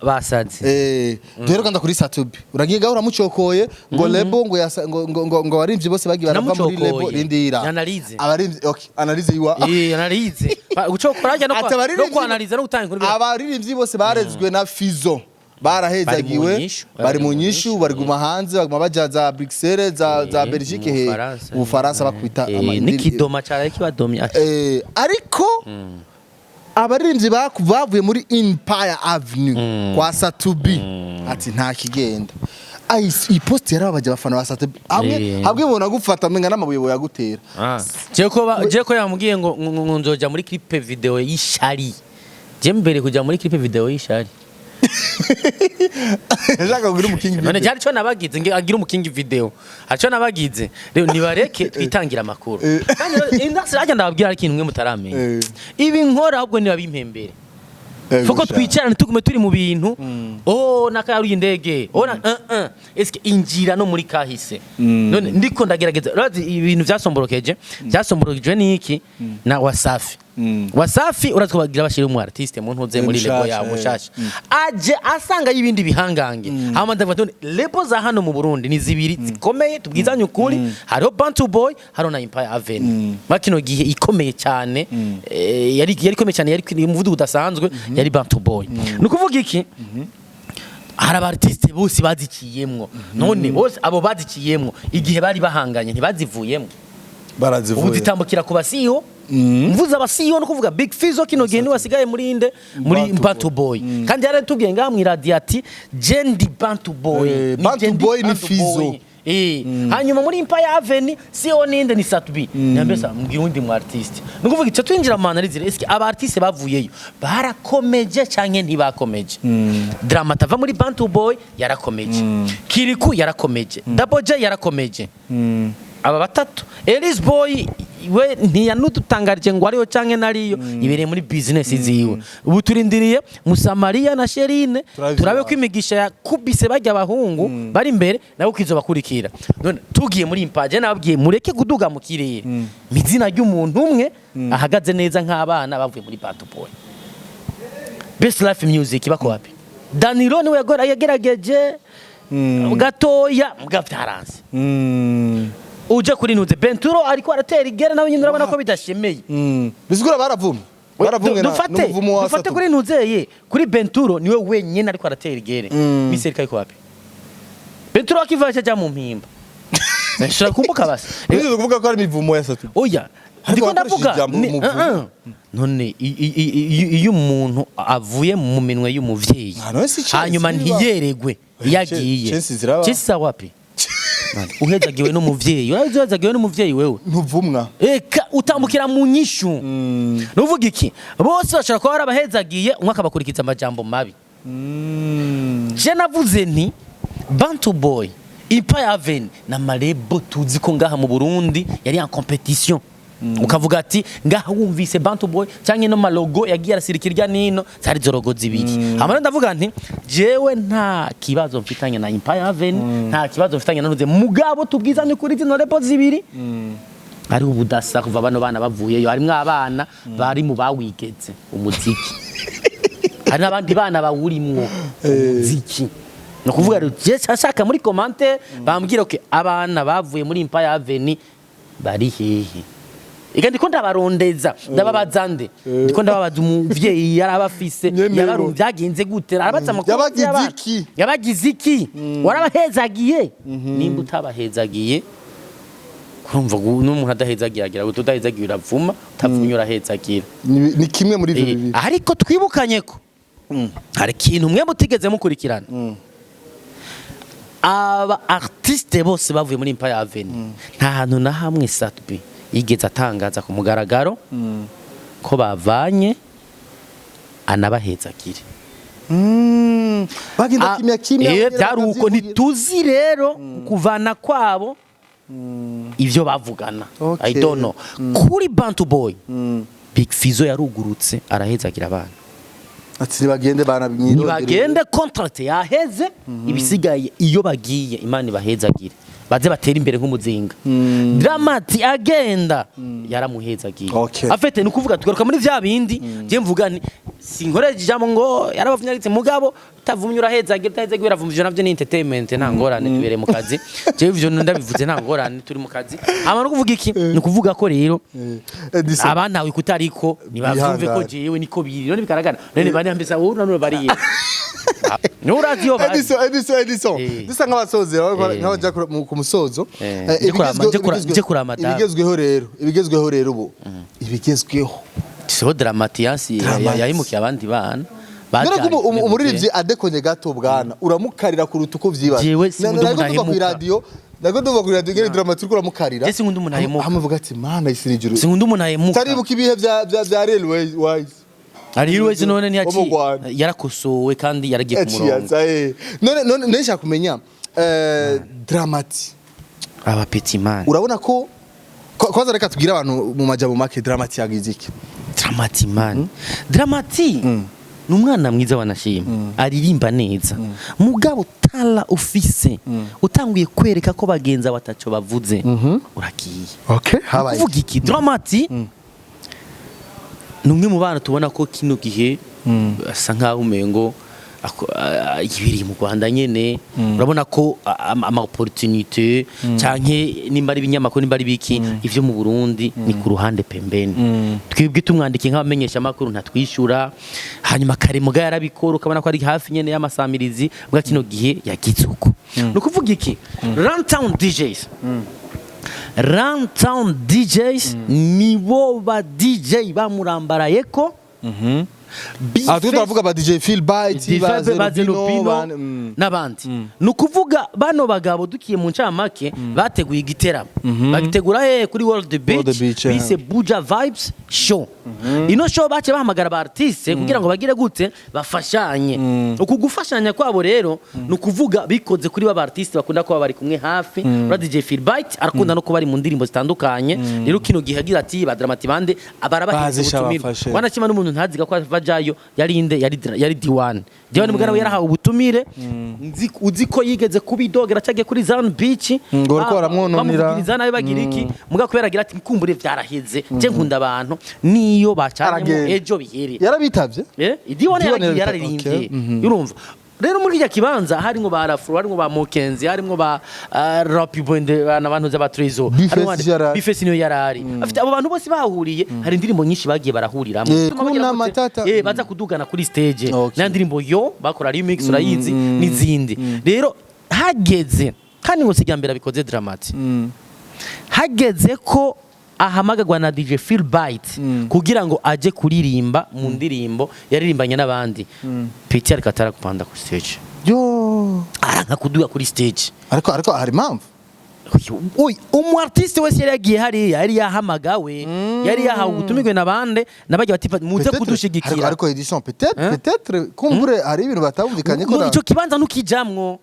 basaze duheruka nda kuri Satubi uragiye gaho uramucokoye ngo lebo ngo warimvye bose bagiye barava muri lebo rindira abarimvye okay analyze yiwa analyze gucokora ajya no kwanaliza no gutanga kuri abarimvye bose barezwe na Fizo barahezagiwe bari mu nyishu bari guma hanze baguma baja za Bruxelles za Belgique mu Faransa bakwita nikidoma cyane kibadomya ariko abarimvyi bavuye muri Empire Avenue kwa Satubi ati nta kigenda ipost yarabaje abafana ba Satubi hamwe bona gufata menga n'amabuye boyagutera jeko yamubwiye ngo nzoja muri clip video y'ishari je mbere kuja muri clip video y'ishari Jaka kugira umukingi video. None cyari cyo nabagize nge agira umukingi video. Aco nabagize. Rero nibareke twitangira amakuru. Kandi indasi rajya ndababwira ikintu mwe mutaramenya. Ibi nkora ahubwo niba bimpembere. Foko twicarane tugume turi mu bintu. Nakaruye indege. Eske injira no muri kahise. None ndiko ndagerageza. Razi ibintu byasomborokeje ni iki na Wasafi. Wasafi uratwabagira bashire mu artiste mu ntuze muri lebo ya mushasha aje asanga y'ibindi bihangange hama ndavuga lebo za hano mu Burundi ni zibiri zikomeye tubwizanye ukuri hariho Bantu Boy hariho na Empire Avenue makino gihe ikomeye cyane yari ikomeye cyane yari mu vudu udasanzwe yari Bantu Boy nukuvuga iki hari abartiste bose bazikiyemwo none bose abo bazikiyemwo igihe bari bahanganye ntibazivuyemwo barazivuye ubu ditambukira ku basiyo mvuza abasiyo no kuvuga Big Fizzo kino gihe ni wasigaye muri inde muri Bantu Boy kandi yaratubwiye ngaha mu radio ati Jendi Bantu Boy ni Fizzo hanyuma muri Empire Avenue siyo ninde ni Satubi nyambesa mbwira undi mu artiste nukuvuga icyo twinjira mu analize eske aba artiste bavuyeyo barakomeje canke ntibakomeje Drama tava muri Bantu Boy yarakomeje Kiriku yarakomeje Double J yarakomeje aba batatu Elis Boy we ntiyanututangaje ngo ariyo canke nariyo ibereye muri business ziwe ubu turindiriye Musamaria na Sherine turabe ko imigisha yakubise bajya abahungu bari imbere nabo kizo bakurikira none tugiye muri Impaje nababwiye mureke kuduga mu kirere mizina ry'umuntu umwe ahagaze neza nk'abana bavuye muri Bantu Boy Best Life Music bako wapi Danilo niwe yagerageje gatoya mugavyaranse uje kuri nuze Benturo ariko aratera igere nawe nyine urabona ko bidashemeye bizigura baravumwe dufate kuri nuzeye kuri Benturo niwe wenyine ariko aratera igere miserika iko wapi Benturo akivaje ja mu mpimba nshaka kumbuka basi Nigeze kuvuga ko ari imivumo ya Satu. oya ndiko ndavuga none iyo umuntu avuye mu minwe y'umuvyeyi hanyuma ntiyeregwe yagiye Chesa wapi uhezagiwe n'umuvyeyi urazagiwe n'umuvyeyi wewe ntuvumwa eka utambukira mu nyishu nuvuga iki bose bashaka ko barabahezagiye umwe akabakurikiza amajambo mabi je navuze nti Bantu Boy Ivyabaye na marebo tuzi ko ngaha mu Burundi yari en competition ukavuga ati ngaha wumvise Bantu Boy cyangwa no malogo yagiye arasirikirya nino zari zorogo zibiri hamwe ndavuga nti jewe nta kibazo mfitanye na Ivyabaye nta kibazo mfitanye nanuze mugabo tubwizanye kuri zino repo zibiri ari ubudasa kuva bano bana bavuyeyo harimwe abana bari mu bawigeze umuziki hari nabandi bana bawurimwo umuziki no kuvuga rero je cyashaka muri commentaire bambwira okay abana bavuye muri Ivyabaye bari hehe Ega ndiko ndabarondeza ndababazande ndiko ndababaza umuvyeyi yarabafise yabarumva byagenze gute arabaza amakuru yabagiziki warabahezagiye nimba utabahezagiye kumva n'umuntu adahezagiye agira ngo tudahezagiye uravuma utavumye urahezagira ni kimwe muri ivyo bibiri ariko twibukanye ko hari kintu mwe mutigeze mukurikirana aba artiste bose bavuye muri Ivyabaye nta hantu na hamwe Satbi yigeze atangaza ku mugaragaro ko bavanye anabahezagire bagenda kimya byaruko ntituzi rero kuvana kwabo ivyo bavugana I don't know kuri Bantu Boy Big Fizo yarugurutse arahezagira abana ati bagende bana bimwiro bagende contract yaheze ibisigaye iyo bagiye Imana ibahezagire baze batera imbere nk'umuzinga Dramati agenda yaramuhezagiye afete nukuvuga tugaruka muri vya bindi je mvuga nti sinkoreje ijambo ngo yarabavunyaritse mugabo utavumye urahezagiye utahezagiye uravumije navyo ni entertainment nta ngorane tubere mu kazi je ivyo ndabivuze nta ngorane turi mu kazi ama no kuvuga iki nukuvuga ko rero abana wikutariko nibavumve ko jewe niko biri none bikaragana none bani ambisa wowe none bariye Nuraziyo bari Edisson dusa nk'abasoze nk'abaja ku musozo ibigezweho rero ubu ibigezweho so dramatiyasi yayimukiye abandi bana Nero umuririmbyi adekonye gato bwana uramukarira kuruta uko vyibaza Nago ndumva kuri radio ngene dramaturiko uramukarira Ese nkunda umuntu ahemuka Hamuvuga ati mana isirijuru Sinkunda umuntu ahemuka Taribuka ibihe bya railways Ari wese none ni yarakosowe kandi yaragiye ku murongo none nshaka kumenya Dramati aba petit man urabona ko kwanza reka tugira abantu mu majambo make Dramati yagiziki Dramati man Dramati numwana mwiza wanashima aririmba neza mugabo tala office utanguye kwereka ko bagenza bataco bavuze uragiye okay habaye uvuga iki Dramati numwe mu bana tubona ko kino gihe asa nkaho umengo ibiri mu Rwanda nyene urabona ko ama opportunité canke nimba ari binyamakuru nimba ari biki ivyo mu Burundi ni ku ruhande pembeni twibwe tumwandike nk'abamenyesha makuru ntatwishura hanyuma kare muga yarabikora ukabona ko ari hafi nyene y'amasamirizi bwa kino gihe yagizuko no kuvuga iki Runtown DJs nibo ba DJ bamurambaraye ko turavuga ba DJ Feel Bite Bazeno nabandi nukuvuga bano bagabo dukiye mu ncamake bateguye igiteramo bagitegura kuri World Beach bise Buja Vibes Show ino show bace bahamagara ba artiste kugira ngo bagire gute bafashanye uku gufashanya kwabo rero nukuvuga bikoze kuri ba artiste bakunda ko bari kumwe hafi ba DJ Feel Bite arakunda no ko bari mu ndirimbo zitandukanye rero kino gihagira ati ba Dramati bande abarabahize ubutumire wanakima n'umuntu ntaziga ko jayo yarinde yari diwan mugana yarahawe ubutumire uzi ko yigeze kubidogera cage kuri Zone Beach ngo ko baramwononira nayo bagira iki muga kubera agira ati kumbure vyaraheze je nkunda abantu niyo bacanye ejo bihere yarabitavye diwan yararirimbye urumva rero muri ya kibanza harimo ba Rafro harimo ba Mokenzi harimo ba Rapibwende n'abantu za Batrezo bifesi niyo yarari afite abo bantu bose bahuriye hari indirimbo nyinshi bagiye barahuriramo baza kudugana kuri stage na ndirimbo yo bakora remix urayizi n'izindi rero hageze kandi ngo sijya mbere bikoze dramati hageze ko ahamagagwa na DJ Phil Bite kugira ngo aje kuririmba mu ndirimbo yaririmbanye n'abandi Peter Katara kupanda ku stage yo aranka kuduga kuri stage ariko hari impamvu oy artiste wese yari yagiye hariya yari yahamagawe yari yahawe ubutumigwe nabande nabajya bati muze kudushigikira ariko Edisson peut-être kumbure hari ibintu batabumvikanye ko ico kibanza nukijamwo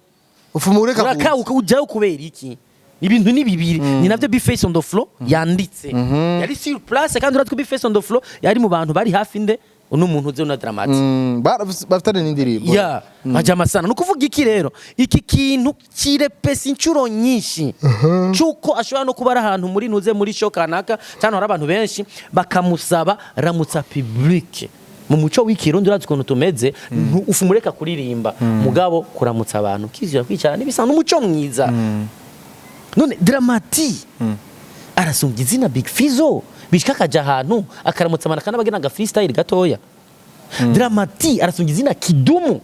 ufumureka uraka ujayo kubera iki ibintu ni bibiri ni navyo be face on the floor yanditse yari sur place kandi uratwe be face on the floor yari mu bantu bari hafi nde uno muntu uze una dramati bafitane n'indirimbo ya majama sana nukuvuga iki rero iki kintu kirepesa incuro nyinshi cuko ashobora no kuba ahantu muri nuze muri show kanaka cyane hari abantu benshi bakamusaba ramutsa public mu muco w'ikirundi urazi ukuntu tumeze ufumureka kuririmba mugabo kuramutsa abantu kizira kwicara nibisa n'umuco mwiza none dramati arasumbye izina Big Fizzo bishika kaja ahantu akaramutsa amana kandi bagena ga freestyle gatoya dramati arasumbye izina Kidumu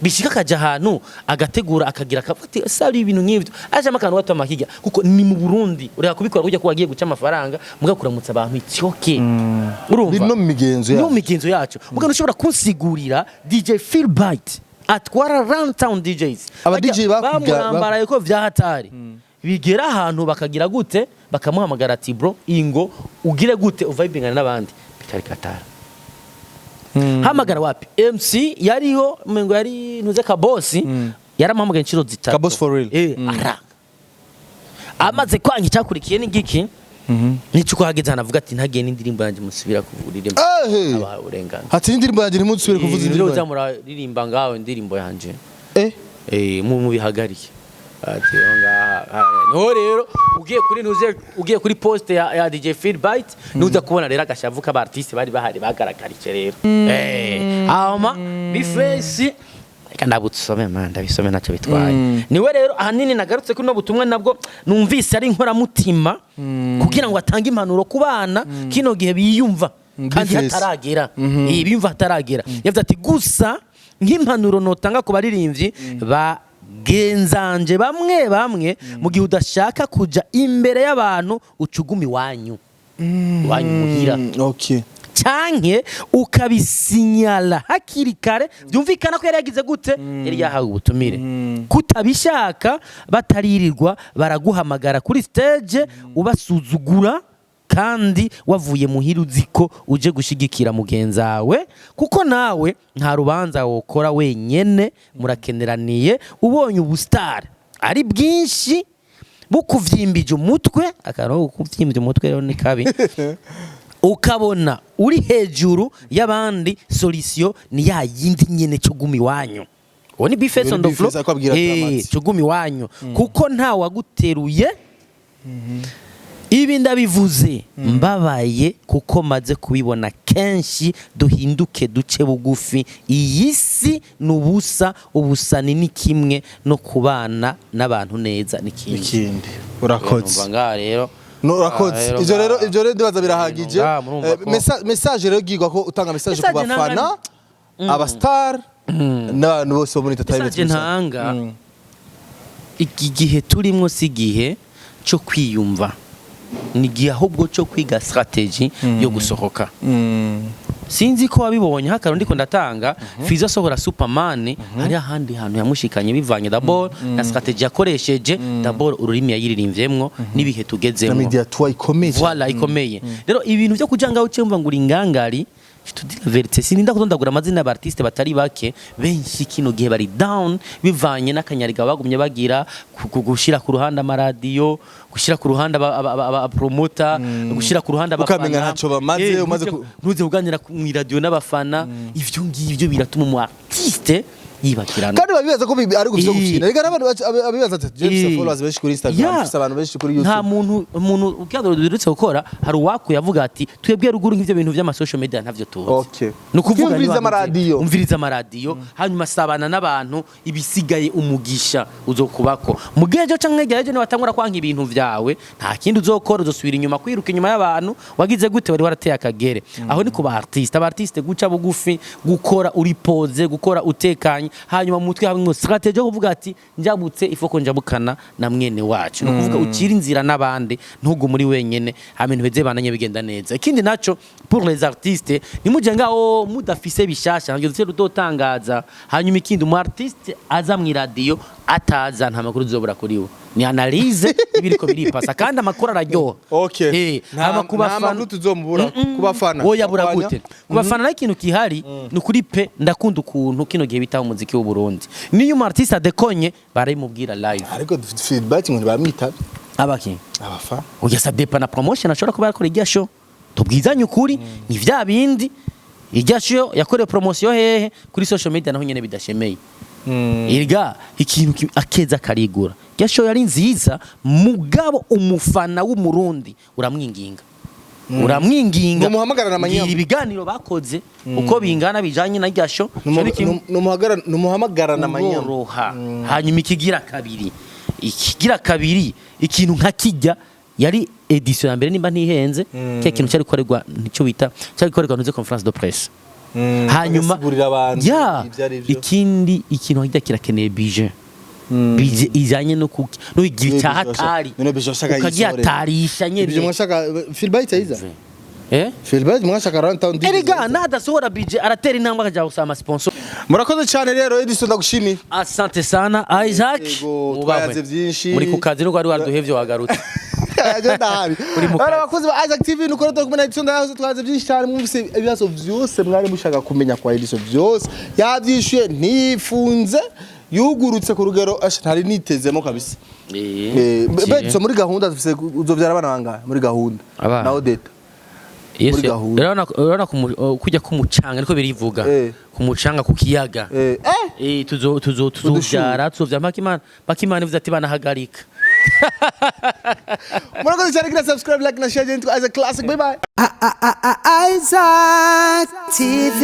bishika kaja ahantu agategura akagira akafati sari ibintu nk'ibyo aje amakano wato amakiga kuko ni mu Burundi ureka kubikora kujya kubagiye guca amafaranga muga kuramutsa abantu icyoke urumva bino migenzo yacu muga ushobora kunsigurira DJ Phil Bite atwara Round Town DJs aba DJ bamurambaraye ko vyahatari bigera ahantu bakagira gute bakamuhamagara ati bro ingo ugire gute uvibingana n'abandi Peter Katara hamagara wapi MC yariho mengo yari ntuze ka boss yaramuhamagaye inshiro zitatu ka boss for real ara amaze kwanga icyakurikiye n'igiki nicuko hageze hanavuga ati ntagiye n'indirimbo yanjye musubira kuvuririmba aba urengana hati n'indirimbo yanjye ntimusubire kuvuza indirimbo zamura ririmba ngaho indirimbo yanjye mu bihagariye ati no rero ugiye kuri post ya DJ Phil Bite nuza kubona rero agashavu ka artiste bari bahari bagarakarije rero ama bifesi kandi butsome manda bisome naco bitwaye niwe rero ahanini nagarutse kuno butumwe nabwo numvise ari inkora mutima kugira ngo atange impanuro ku bana kino gihe biyumva kandi hataragera biyumva hataragera yavuze ati gusa nk'impanuro notanga ku baririmbyi ba genzanje bamwe mu gihe udashaka kuja imbere y'abantu ucugumi wanyu muhira okay canke ukabisinyala hakiri kare byumvikana ko yari yagize gute yari yahawe ubutumire kutabishaka bataririrwa baraguhamagara kuri stage ubasuzugura kandi wavuye muhira uziko uje gushigikira mugenzawe kuko nawe nta rubanza wokora wenyene murakeneraniye ubonye ubustar ari bwinshi bukuvyimbije umutwe akaro kuvyimbije umutwe rero ni kabi ukabona uri hejuru y'abandi solution ni ya yindi nyene cyo gumi wanyu oni be face on the floor cyo gumi wanyu kuko nta waguteruye ibi ndabivuze mbabaye kuko maze kubibona kenshi duhinduke duce bugufi iyi si nubusa ubusani ni kimwe no kubana n'abantu neza nikindi urakoze umva rero urakoze ivyo rero ndibaza birahagije message rero gigwa ko utanga message ku bafana aba star n'abantu bose bo muri entertainment ntanga igihe turimwo sigihe cyo kwiyumva nigiye ahubwo cyo kwiga strategy yo gusohoka sinzi ko wabibonye hakaro ndiko ndatanga Fizzo sohora Superman hari ahandi hantu yamushikanye bivanye d'abord na strategy yakoresheje d'abord ururimi yayiririmvyemwo nibihe tugezemo na media twa ikomeye voilà ikomeye rero ibintu byo kujanga ucemva ngo ingangari tudira verite sininda kutondagura amazina y'abartiste batari bake benshi kino gihe bari down bivanye n'akanyariga bagumye bagira gushira ku ruhande amaradiyo gushira ku ruhande aba promoter gushira ku ruhande abafana ukamenya ntaco bamaze umaze ntuze kuganira mu radio n'abafana ivyo ngivyo biratuma mu artiste yibakirana kandi babibaza ko ari gufite gufina rega abantu abibaza ati James followers benshi kuri Instagram afite abantu benshi kuri YouTube nta muntu ukiyadoro dirutse gukora hari uwaku yavuga ati twebwe ruguru nk'ivyo bintu by'ama social media ntavyo tuzi okay nukuvuga umviriza amaradiyo hanyuma sabana n'abantu ibisigaye umugisha uzokubako mugejo canke gejo ne watangura kwanka ibintu vyawe nta kindi uzokora uzosubira inyuma kwiruka inyuma y'abantu wagize gute wari warateye akagere aho ni ku ba artiste guca bugufi gukora uri pose gukora utekanye bitandukanye hanyuma mu mutwe hamwe strategy yo kuvuga ati njabutse ifoko njabukana na mwene wacu no kuvuga ukira inzira n'abandi ntugo muri wenyene ibintu beze bananye bigenda neza ikindi naco pour les artistes nimuje ngaho mudafise bishasha ngiye dutangaza hanyuma ikindi mu artiste aza mu radio ataza nta makuru zobura kuri we ni analyse ibiriko biripasa kandi amakuru araryoha okay nta makuru tuzomubura kubafana oya bura gute kubafana na ikintu kihari ni kuri pe ndakunda ukuntu kino gihe bitaho umuziki w'u Burundi niyo mu artiste adekonye barayimubwira live ariko feedback ngo bamwita abaki abafa oya ça dépend na promotion ashobora kuba yakora irya show tubwizanye ukuri ni vya bindi irya show yakore promotion hehe kuri social media naho nyene bidashemeye irga ikintu akeza karigura irya show yari nziza mugabo umufana w'umurundi uramwinginga numuhamagara na manyama ibiganiro bakoze uko bingana bijanye na irya show numuhamagara na manyama hanyuma ikigira kabiri ikintu nka kijya yari Edisson mbere nimba ntihenze cyo kintu cyari korerwa nicyo bita cyari korerwa nuze conference de presse hanyuma ikindi ikintu hajya kirakeneye bije izanye no igira cyahatari ukagiyatarisha nyene bije mwashaka feedback iza feedback mwashaka rantown erega nadasohora bije aratera intambwe akaja gusama sponsor murakoze cyane rero Edisson ndagushimiye asante sana Isaac mubaze byinshi muri kukazi no kwari waduhevye wagarutse abakozi ba Isaac TV nuko rero kumenya Edisson ndaho twaze byinshi cyane mwumvise ibibazo byose mwari mushaka kumenya kwa Edisson byose yabyishuye ntifunze yugurutse ku rugero ntari nitezemo kabisa Edisson muri gahunda dufise uzovyara abana bangahe muri gahunda na Odetta Yesu urabona kujya kumucanga niko birivuga kumucanga ku kiyaga tuzovyara bakimana bivuze ati banahagarika murakoze cyane kina subscribe like na share into as a classic bye bye Isaac TV